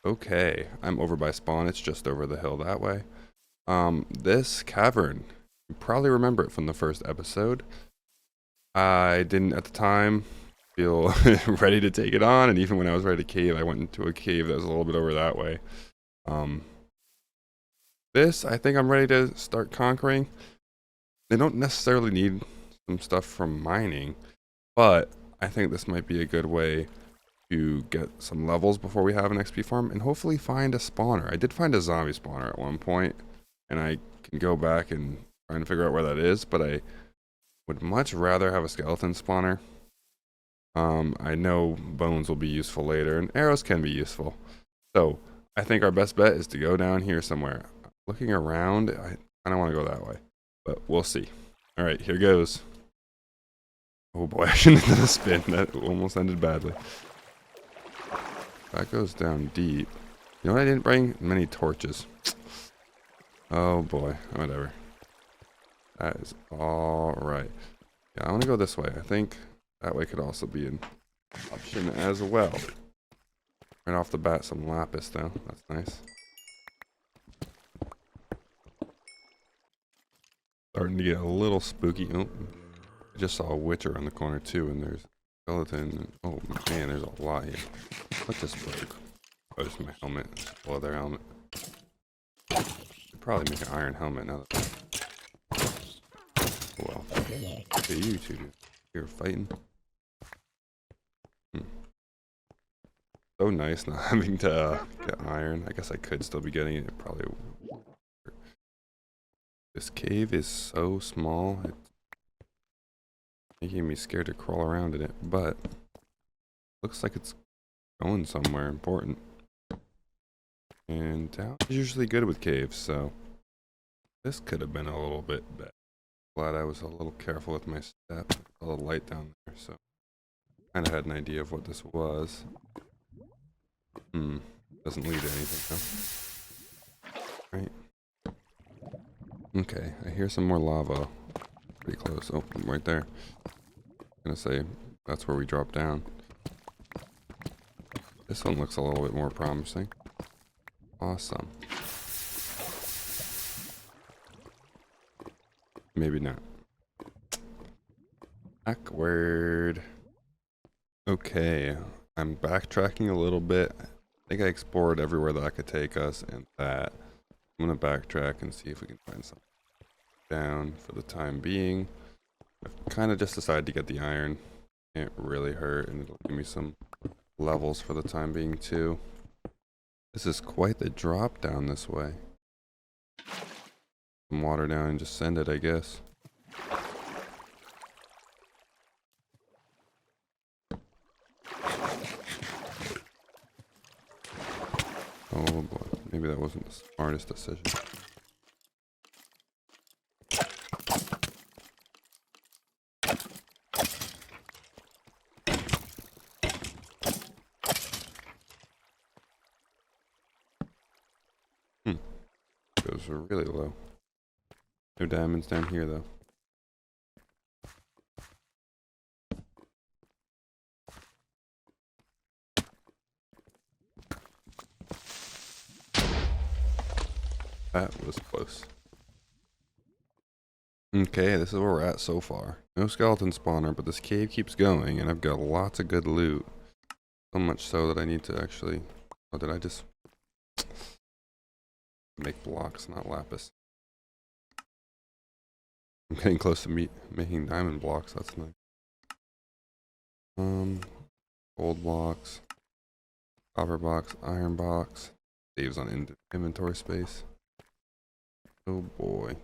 Okay, I'm over by spawn. It's just over the hill that way. This cavern, you probably remember it from the first episode. I didn't at the time feel ready to take it on, and even when I was ready to cave, I went into a cave that was a little bit over that way. Um, this, I think I'm ready to start conquering. They don't necessarily need some stuff from mining, but I think this might be a good way to get some levels before we have an XP farm and hopefully find a spawner. I did find a zombie spawner at one point, and I can go back and try and figure out where that is, but I would much rather have a skeleton spawner. I know bones will be useful later, and arrows can be useful. So I think our best bet is to go down here somewhere. Looking around, I don't want to go that way, but we'll see. All right, here goes. Oh boy, I shouldn't have done a spin. That almost ended badly. That goes down deep. You know what I didn't bring? Many torches. Oh boy, whatever. That is all right. Yeah, I want to go this way. I think that way could also be an option as well. Right off the bat, some lapis though. That's nice. Starting to get a little spooky. Oh, I just saw a witch around the corner too, and there's a skeleton. Oh man, there's a lot here. What this broke? Oh, just my helmet. Leather helmet. Should probably make an iron helmet now. Well, okay, you two, you're fighting. So nice not having to get iron. I guess I could still be getting it. Probably. This cave is so small. It's making me scared to crawl around in it, but looks like it's going somewhere important. And down is usually good with caves, so this could have been a little bit better. Glad I was a little careful with my step. A little light down there, so kind of had an idea of what this was. Doesn't lead to anything, though. Right. Okay, I hear some more lava. Pretty close. Oh, right there. I'm gonna say that's where we drop down. This one looks a little bit more promising. Awesome. Maybe not. Backward. Okay, I'm backtracking a little bit. I think I explored everywhere that I could take us, and that I'm gonna backtrack and see if we can find something down for the time being. I've kind of just decided to get the iron. Can't really hurt, and it'll give me some levels for the time being too. This is quite the drop down this way. Some water down and just send it, I guess. Oh boy, maybe that wasn't the smartest decision. Those are really low. No diamonds down here though. That was close. Okay, this is where we're at so far. No skeleton spawner, but this cave keeps going, and I've got lots of good loot. So much so that I need to actually... Oh, did I just... make blocks, not lapis. I'm getting close to making diamond blocks, that's nice. Gold blocks. Copper box, iron box. Saves on inventory space. Oh boy.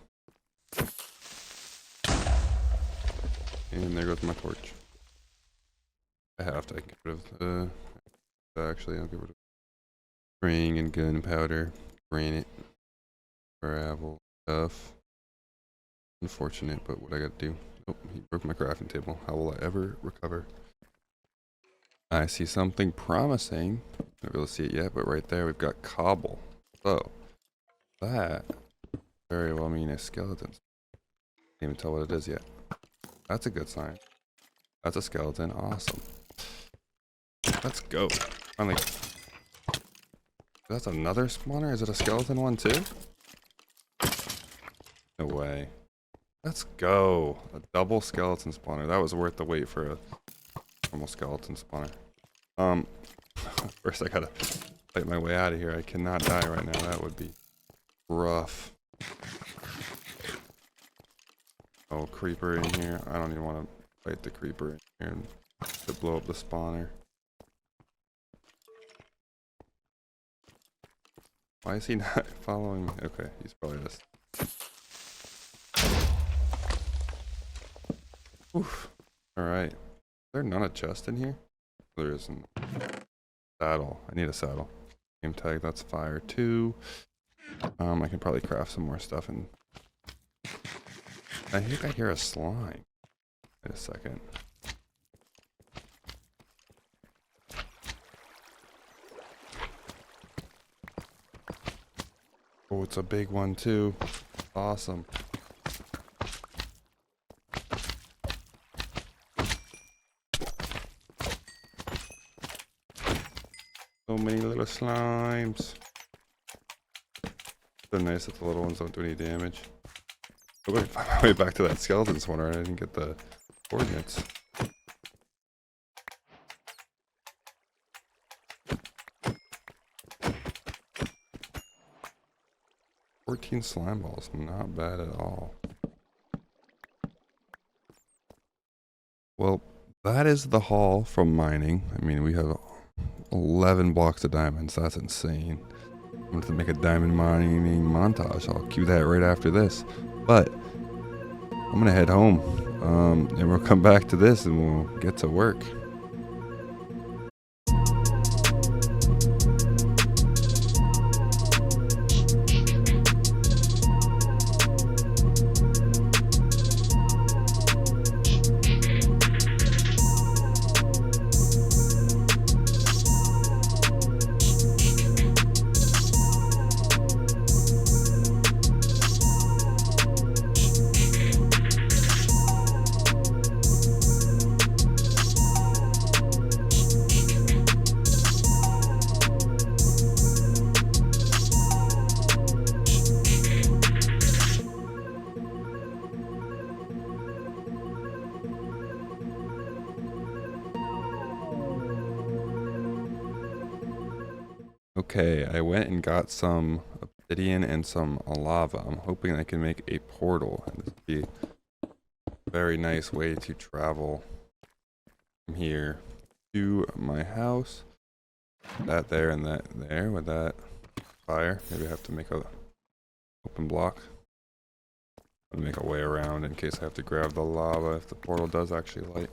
And there goes my torch. I have to get rid of the... Actually, I'll get rid of string and gunpowder, granite, gravel, stuff. Unfortunate, but what I gotta do? Oh, he broke my crafting table. How will I ever recover? I see something promising. Not able to see it yet, but right there we've got cobble. So that very well mean a skeleton. Can't even tell what it is yet. That's a good sign. That's a skeleton. Awesome. Let's go. Finally. That's another spawner? Is it a skeleton one too? No way. Let's go. A double skeleton spawner. That was worth the wait for a normal skeleton spawner. First I gotta fight my way out of here. I cannot die right now. That would be rough. Oh, creeper in here. I don't even want to fight the creeper in here and to blow up the spawner. Why is he not following me? Okay, he's probably just... Oof. Alright. Is there not a chest in here? There isn't. Saddle. I need a saddle. Game tag, that's fire too. I can probably craft some more stuff and... I think I hear a slime. Wait a second. Oh, it's a big one too. Awesome. So many little slimes. They're nice that the little ones don't do any damage. I'm going to find my way back to that skeleton spawner. I didn't get the coordinates. $14 slime balls, not bad at all. Well, that is the haul from mining. I mean, we have 11 blocks of diamonds. That's insane. I'm going to make a diamond mining montage. I'll cue that right after this. But I'm going to head home. And we'll come back to this and we'll get to work. Okay, I went and got some obsidian and some lava. I'm hoping I can make a portal. And this would be a very nice way to travel from here to my house. That there and that there with that fire. Maybe I have to make a open block. I'm gonna make a way around in case I have to grab the lava if the portal does actually light.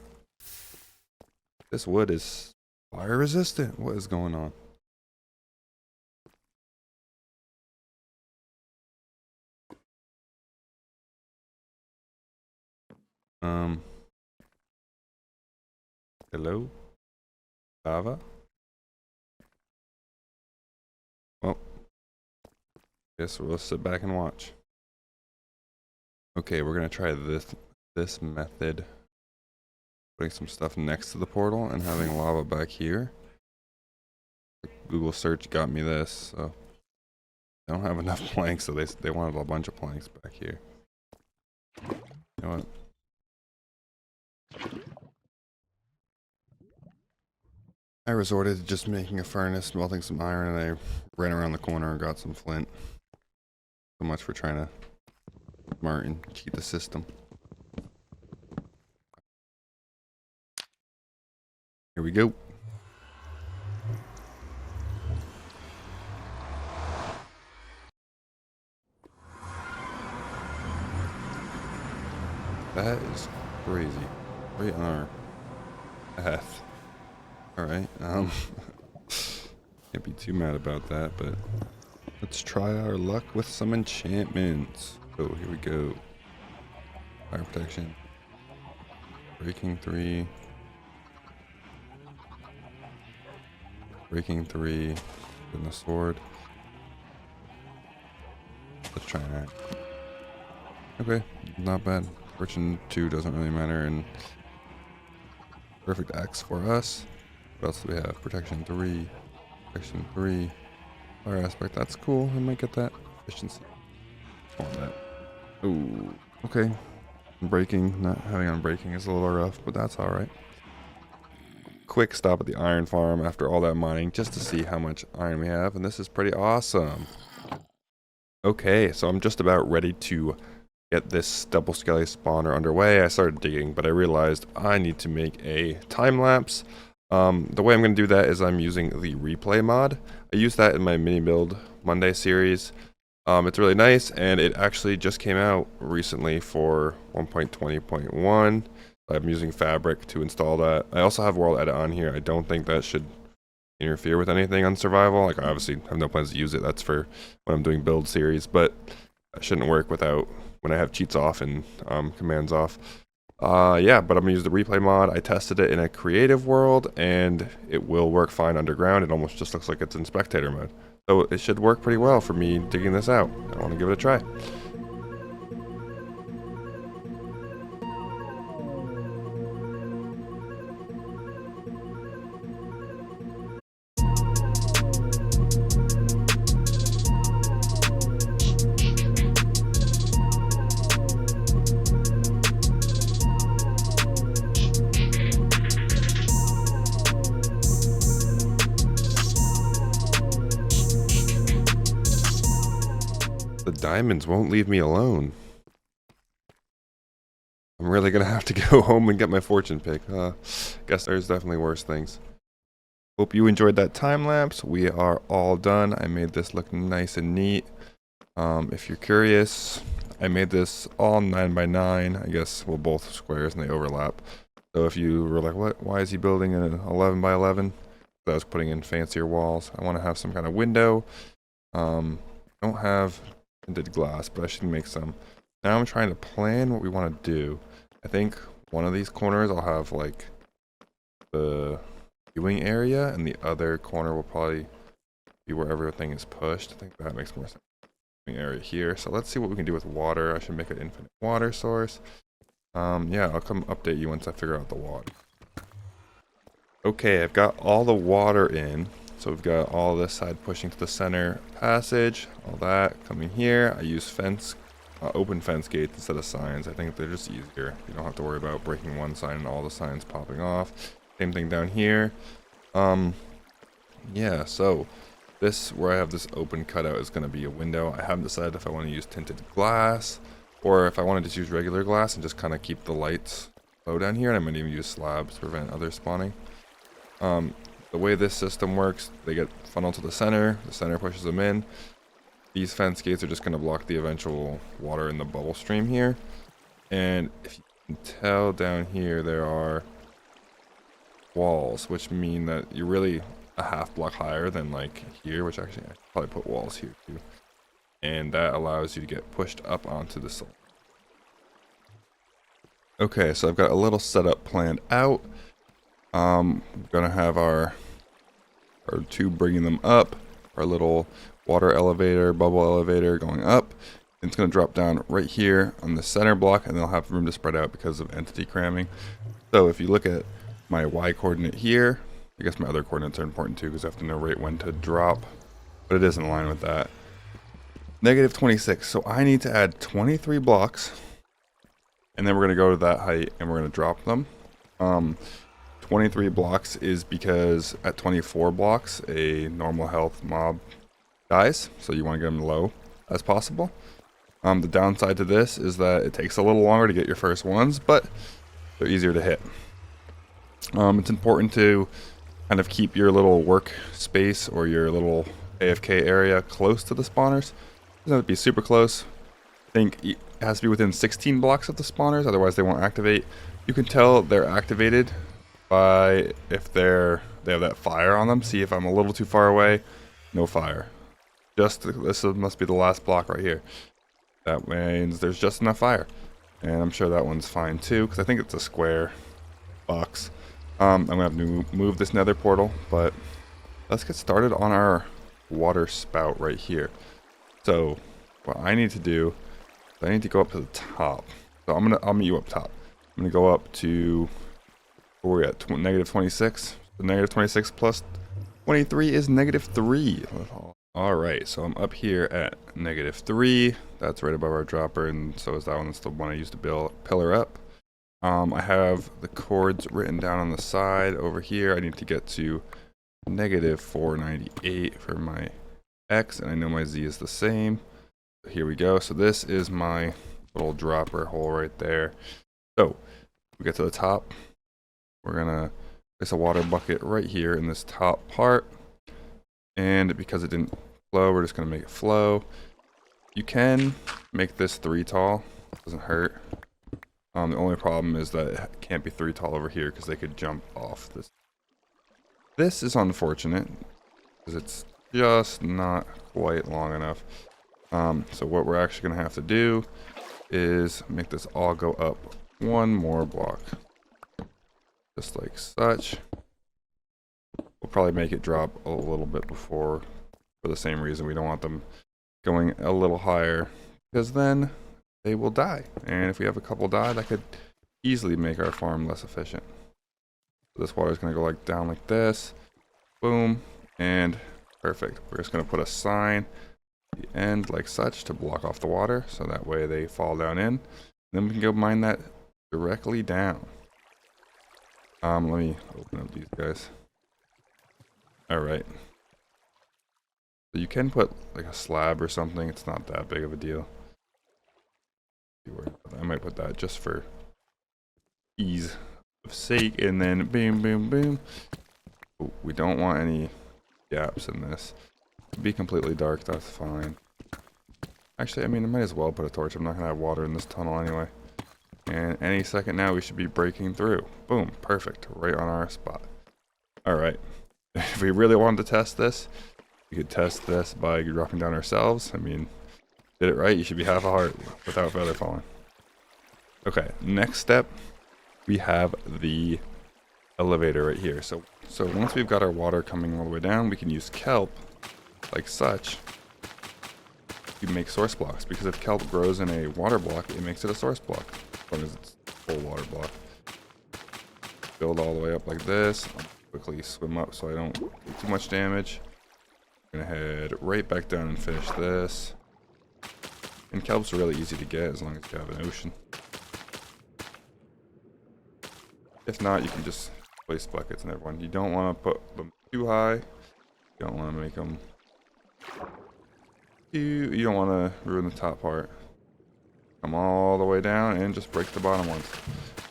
This wood is fire resistant. What is going on? Hello? Lava? Well, guess we'll sit back and watch. Okay, we're gonna try this method. Putting some stuff next to the portal and having lava back here. Google search got me this, so I don't have enough planks, so they wanted a bunch of planks back here. You know what? I resorted to just making a furnace, melting some iron, and I ran around the corner and got some flint. So much for trying to smart and cheat the system. Here we go. That is crazy. Right on our path. Alright, can't be too mad about that, but let's try our luck with some enchantments. Oh, here we go. Fire protection. Breaking 3. Breaking 3. And the sword. Let's try that. Okay, not bad. Fortune 2 doesn't really matter, and perfect axe for us. What else do we have? Protection 3. Protection 3. Fire aspect. That's cool. I might get that. Efficiency. I want that. Ooh. Okay. Breaking. Not having on breaking is a little rough, but that's alright. Quick stop at the iron farm after all that mining just to see how much iron we have, and this is pretty awesome. Okay, so I'm just about ready to get this double skelly spawner underway. I started digging, but I realized I need to make a time lapse. The way I'm going to do that is I'm using the replay mod. I used that in my mini build Monday series. It's really nice, and it actually just came out recently for 1.20.1. I'm using Fabric to install that. I also have World Edit on here. I don't think that should interfere with anything on survival. Like, I obviously have no plans to use it. That's for when I'm doing build series, but it shouldn't work without when I have cheats off and commands off. Yeah, but I'm gonna use the replay mod. I tested it in a creative world, and it will work fine underground. It almost just looks like it's in spectator mode. So it should work pretty well for me digging this out. I want to give it a try. The diamonds won't leave me alone. I'm really gonna have to go home and get my fortune pick. Guess there's definitely worse things. Hope you enjoyed that time lapse. We are all done. I made this look nice and neat. If you're curious, I made this all 9x9. I guess, well, both squares and they overlap. So if you were like, what? Why is he building an 11x11? So I was putting in fancier walls. I want to have some kind of window. I don't have tinted glass, but I should make some. Now I'm trying to plan what we want to do. I think one of these corners I'll have like the viewing area, and the other corner will probably be where everything is pushed. I think that makes more sense. Viewing area here. So let's see what we can do with water. I should make an infinite water source. Yeah, I'll come update you once I figure out the water. Okay, I've got all the water in. So we've got all this side pushing to the center passage, all that coming here. I use open fence gates instead of signs. I think they're just easier. You don't have to worry about breaking one sign and all the signs popping off. Same thing down here. Yeah, so this, where I have this open cutout, is going to be a window. I haven't decided if I want to use tinted glass or if I want to just use regular glass and just kind of keep the lights low down here. And I might even use slabs to prevent others spawning. The way this system works, they get funneled to the center pushes them in. These fence gates are just going to block the eventual water in the bubble stream here. And if you can tell down here, there are walls, which mean that you're really a half block higher than like here, which actually I should probably put walls here too. And that allows you to get pushed up onto the soil. Okay, so I've got a little setup planned out. We're gonna have our tube bringing them up, our little water elevator, bubble elevator going up. And it's gonna drop down right here on the center block, and they'll have room to spread out because of entity cramming. So if you look at my Y coordinate here, I guess my other coordinates are important too because I have to know right when to drop, but it is in line with that. -26, so I need to add 23 blocks, and then we're gonna go to that height and we're gonna drop them. 23 blocks is because at 24 blocks a normal health mob dies, so you want to get them low as possible. The downside to this is that it takes a little longer to get your first ones, but they're easier to hit. It's important to kind of keep your little work space or your little AFK area close to the spawners. It doesn't have to be super close. I think it has to be within 16 blocks of the spawners, otherwise they won't activate. You can tell they're activated by if they have that fire on them. See if I'm a little too far away, no fire. This must be the last block right here. That means there's just enough fire, and I'm sure that one's fine too because I think it's a square box. I'm gonna have to move this nether portal, but let's get started on our water spout right here. So what I need to do is I need to go up to the top. So I'll meet you up top. I'm gonna go up to where we're at, -26. The negative 26 plus 23 is negative 3. Alright, so I'm up here at negative 3. That's right above our dropper, and so is that one. That's the one I used to pillar up. I have the chords written down on the side over here. I need to get to negative 498 for my X, and I know my Z is the same. So here we go. So this is my little dropper hole right there. So we get to the top. We're gonna place a water bucket right here in this top part, and because it didn't flow, we're just gonna make it flow. You can make this 3 tall. Doesn't hurt. The only problem is that it can't be 3 tall over here because they could jump off this. This is unfortunate because it's just not quite long enough. So what we're actually going to have to do is make this all go up 1 more block. Just like such. We'll probably make it drop a little bit before, for the same reason. We don't want them going a little higher, because then they will die. And if we have a couple die, that could easily make our farm less efficient. So this water is going to go like down like this. Boom. And perfect. We're just going to put a sign at the end like such to block off the water, so that way they fall down in. Then we can go mine that directly down. Let me open up these guys. Alright. So you can put like a slab or something. It's not that big of a deal. I might put that just for ease of sake, and then boom, boom, boom. Ooh, we don't want any gaps in this. Be completely dark, that's fine. Actually, I mean, I might as well put a torch. I'm not gonna have water in this tunnel anyway. And any second now, we should be breaking through. Boom, perfect, right on our spot. All right, if we really wanted to test this, we could test this by dropping down ourselves. I mean, did it right, you should be half a heart without feather falling. Okay, next step, we have the elevator right here. So once we've got our water coming all the way down, we can use kelp, like such, to make source blocks. Because if kelp grows in a water block, it makes it a source block, as long as it's a full water block. Build all the way up like this. I'll quickly swim up so I don't do too much damage. I'm gonna head right back down and finish this. And kelp's really easy to get as long as you have an ocean. If not, you can just place buckets in everyone. You don't want to put them too high. You don't want to make them you don't want to ruin the top part. Come all the way down and just break the bottom ones.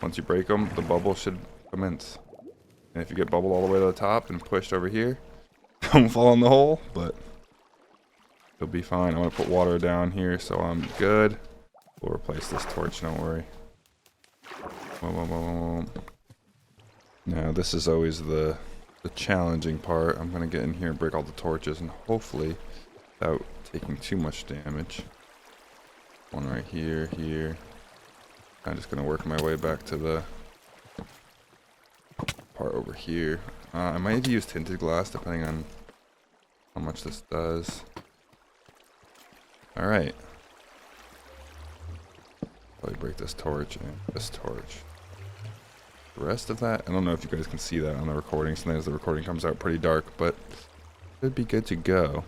Once you break them, the bubble should commence. And if you get bubbled all the way to the top and pushed over here, don't fall in the hole, but you'll be fine. I'm going to put water down here so I'm good. We'll replace this torch, don't worry. Now this is always the challenging part. I'm going to get in here and break all the torches, and hopefully without taking too much damage. One right here, here. I'm just going to work my way back to the part over here. I might have used tinted glass depending on how much this does. Alright. Probably break this torch and this torch. The rest of that, I don't know if you guys can see that on the recording. Sometimes the recording comes out pretty dark, but it should be good to go.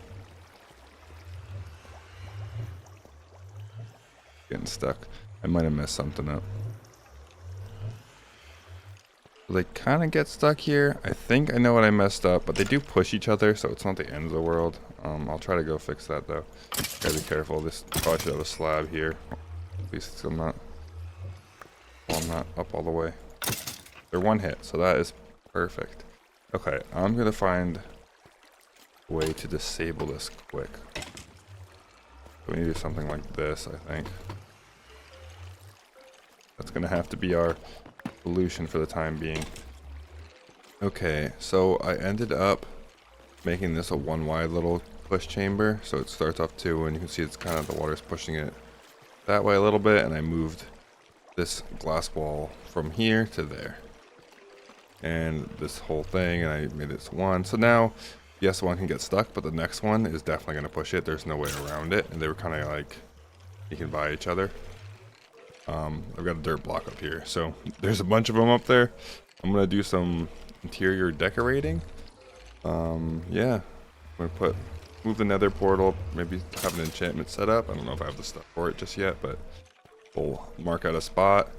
Getting stuck. I might have messed something up. They kind of get stuck here. I think I know what I messed up, but they do push each other, so it's not the end of the world. I'll try to go fix that though. Gotta be careful. This probably should have a slab here. At least I'm not up all the way. They're one hit, so that is perfect. Okay, I'm gonna find a way to disable this quick. We need to do something like this, I think. That's gonna have to be our solution for the time being. Okay, so I ended up making this a one wide little push chamber. So it starts off 2, and you can see it's kind of the water's pushing it that way a little bit, and I moved this glass wall from here to there. And this whole thing, and I made this one. So now, yes, one can get stuck, but the next one is definitely going to push it. There's no way around it. And they were kind of like, you can buy each other. I've got a dirt block up here. So there's a bunch of them up there. I'm going to do some interior decorating. Yeah, I'm gonna move the nether portal, maybe have an enchantment set up. I don't know if I have the stuff for it just yet, but we'll mark out a spot,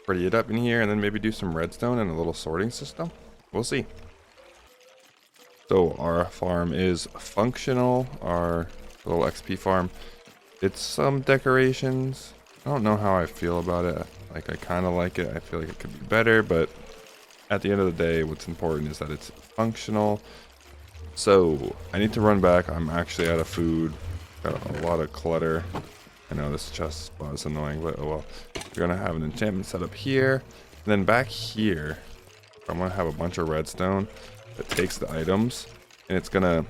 pretty it up in here, and then maybe do some redstone and a little sorting system. We'll see. So our farm is functional, our little XP farm. It's some decorations. I don't know how I feel about it. Like, I kind of like it. I feel like it could be better, but at the end of the day, what's important is that it's functional. So I need to run back. I'm actually out of food. Got a lot of clutter. I know this chest spot is annoying, but oh well. We're gonna have an enchantment set up here. And then back here, I'm gonna have a bunch of redstone that takes the items, and it's gonna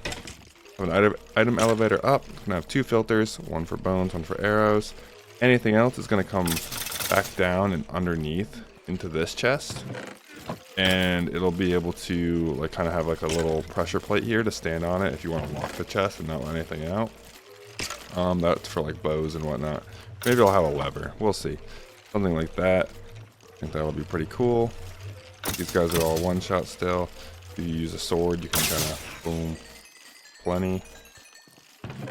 have an item elevator up. It's gonna have 2 filters, one for bones, one for arrows. Anything else is gonna come back down and underneath into this chest, and it'll be able to like kind of have like a little pressure plate here to stand on it if you want to lock the chest and not let anything out. That's for like bows and whatnot. Maybe I'll have a lever. We'll see. Something like that. I think that'll be pretty cool. These guys are all one shot still. If you use a sword, you can kind of boom, plenty.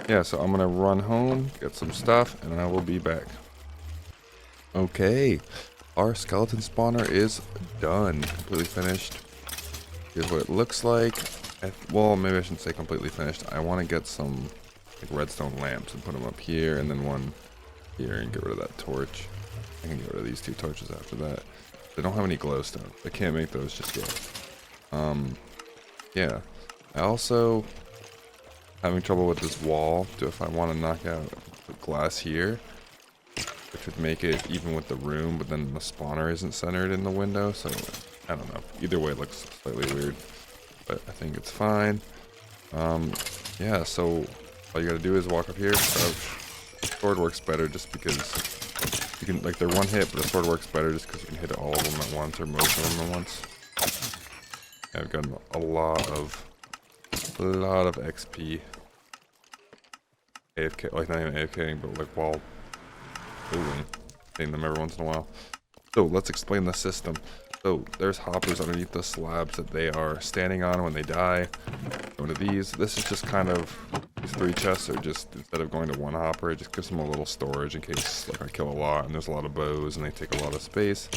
Yeah, so I'm gonna run home, get some stuff, and I will be back. Okay, our skeleton spawner is done, completely finished. Here's what it looks like. Well, maybe I shouldn't say completely finished. I want to get some like redstone lamps and put them up here, and then one here, and get rid of that torch. I can get rid of these 2 torches after that. They don't have any glowstone. I can't make those just yet. Yeah. I also having trouble with this wall. If I want to knock out the glass here, which would make it even with the room, but then the spawner isn't centered in the window, so I don't know. Either way, it looks slightly weird, but I think it's fine. Yeah, so all you gotta do is walk up here, crouch. Sword works better just because you can, like, they're one hit, but the sword works better just because you can hit all of them at once or most of them at once. Yeah, I've gotten a lot of XP. AFK, like not even AFKing, but like while moving, hitting them every once in a while. So let's explain the system. So there's hoppers underneath the slabs that they are standing on when they die. Go to these. This is just kind of, these 3 chests are just, instead of going to 1 hopper, it just gives them a little storage in case like I kill a lot and there's a lot of bows and they take a lot of space.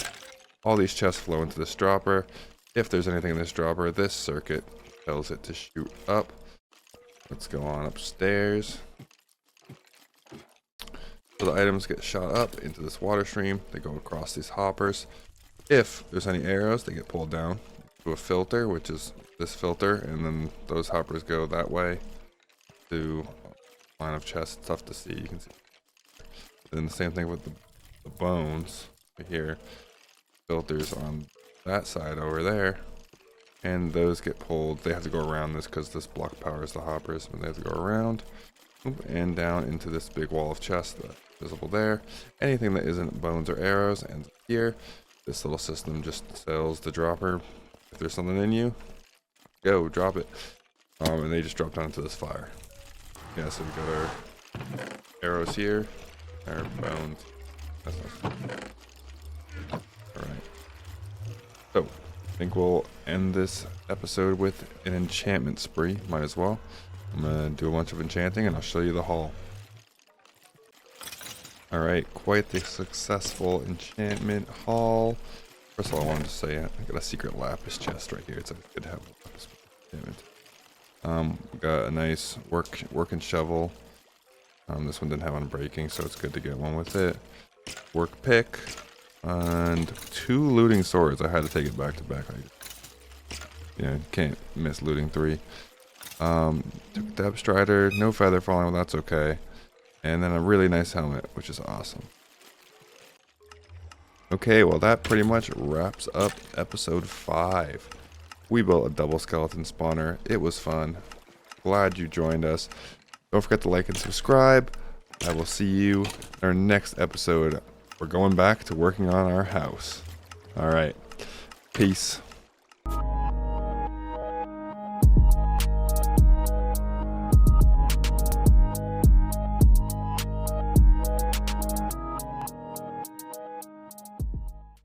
All these chests flow into this dropper. If there's anything in this dropper, this circuit tells it to shoot up. Let's go on upstairs. So the items get shot up into this water stream. They go across these hoppers. If there's any arrows, they get pulled down to a filter, which is this filter, and then those hoppers go that way to a line of chests. It's tough to see. You can see. Then the same thing with the bones right here. Filters on that side over there, and those get pulled. They have to go around this because this block powers the hoppers, but they have to go around and down into this big wall of chests that's visible there. Anything that isn't bones or arrows ends up here. This little system just sells the dropper. If there's something in you, go drop it, and they just drop down into this fire. Yeah, so we got our arrows here, our bones. That's nice. Alright. So, I think we'll end this episode with an enchantment spree. Might as well. I'm going to do a bunch of enchanting and I'll show you the haul. Alright, quite the successful enchantment haul. First of all, I wanted to say I got a secret lapis chest right here. It's good to have a lapis enchantment. We got a nice working shovel. This one didn't have unbreaking, so it's good to get one with it. Work pick. And 2 looting swords. I had to take it back to back. Yeah, can't miss looting 3. Took Depth Strider, no feather falling, well that's okay. And then a really nice helmet, which is awesome. Okay, well that pretty much wraps up episode 5. We built a double skeleton spawner. It was fun. Glad you joined us. Don't forget to like and subscribe. I will see you in our next episode. We're going back to working on our house. Alright. Peace.